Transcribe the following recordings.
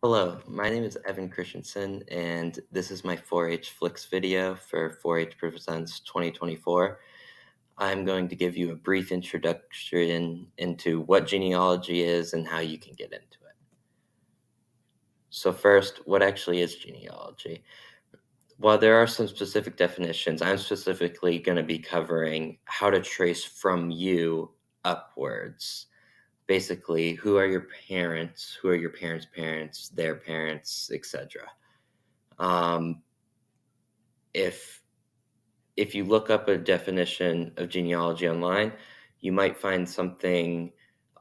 Hello, my name is Evan Christensen, and this is my 4-H Flicks video for 4-H Presents 2024. I'm going to give you a brief introduction into what genealogy is and how you can get into it. So first, what actually is genealogy? While there are some specific definitions, I'm specifically going to be covering how to trace from you upwards. Basically, who are your parents, who are your parents' parents, their parents, etc. Um, if if you look up a definition of genealogy online, you might find something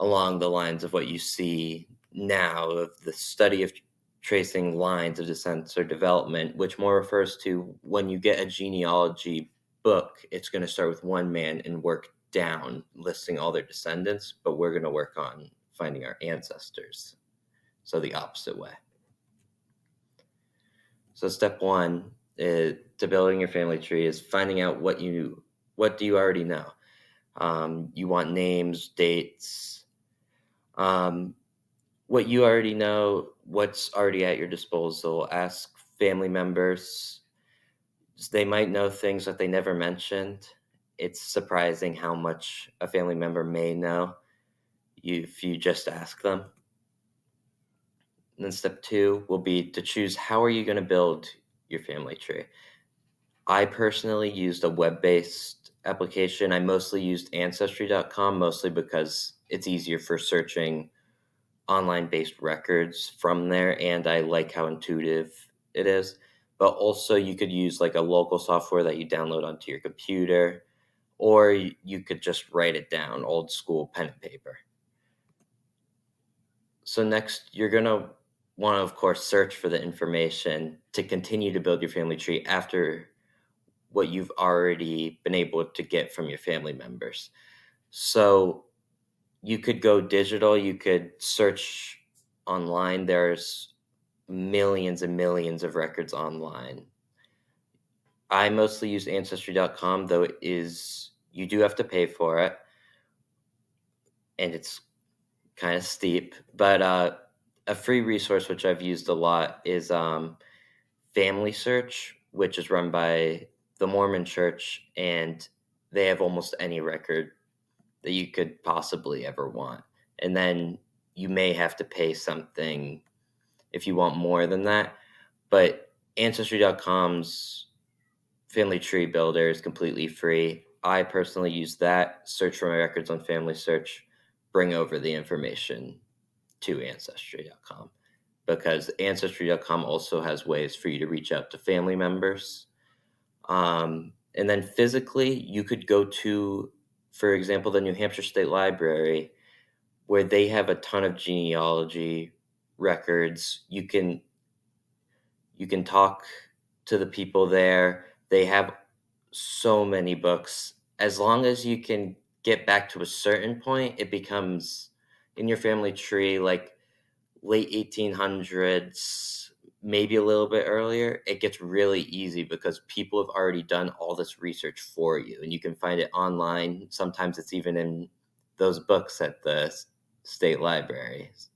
along the lines of what you see now of the study of tracing lines of descent or development, which more refers to when you get a genealogy book, it's going to start with one man and work down, listing all their descendants, but we're going to work on finding our ancestors. So the opposite way. So step one to building your family tree is finding out what do you already know. You want names, dates, what you already know, what's already at your disposal. Ask family members. They might know things that they never mentioned. It's surprising how much a family member may know if you just ask them. And then step two will be to choose how are you going to build your family tree. I personally used a web-based application. I mostly used Ancestry.com, mostly because it's easier for searching online-based records from there, and I like how intuitive it is. But also, you could use like a local software that you download onto your computer, or you could just write it down, old school pen and paper. So next, you're going to want to, of course, search for the information to continue to build your family tree after what you've already been able to get from your family members. So you could go digital, you could search online. There's millions and millions of records online. I mostly use Ancestry.com, though you do have to pay for it, and it's kind of steep. But a free resource which I've used a lot is Family Search, which is run by the Mormon Church, and they have almost any record that you could possibly ever want. And then you may have to pay something if you want more than that. But Ancestry.com's Family Tree Builder is completely free. I personally use that, search for my records on Family Search, bring over the information to Ancestry.com. Because Ancestry.com also has ways for you to reach out to family members. And then physically, you could go to, for example, the New Hampshire State Library, where they have a ton of genealogy records. You can talk to the people there. They have so many books. As long as you can get back to a certain point, it becomes in your family tree like late 1800s, maybe a little bit earlier. It gets really easy because people have already done all this research for you, and you can find it online. Sometimes it's even in those books at the state libraries.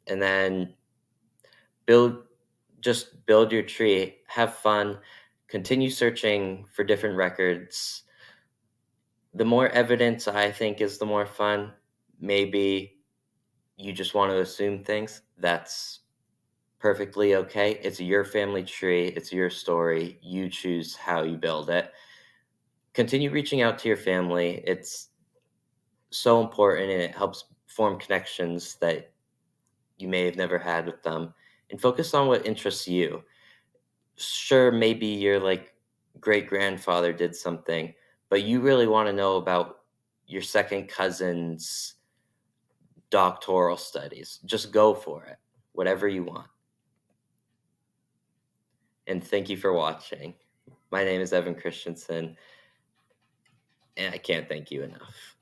And then build build your tree, have fun, continue searching for different records. The more evidence, I think, is the more fun. Maybe you just want to assume things. That's perfectly okay. It's your family tree, it's your story. You choose how you build it. Continue reaching out to your family. It's so important, and it helps form connections that you may have never had with them. And focus on what interests you. Sure, maybe your like great grandfather did something, but you really want to know about your second cousin's doctoral studies. Just go for it, whatever you want. And thank you for watching. My name is Evan Christensen, and I can't thank you enough.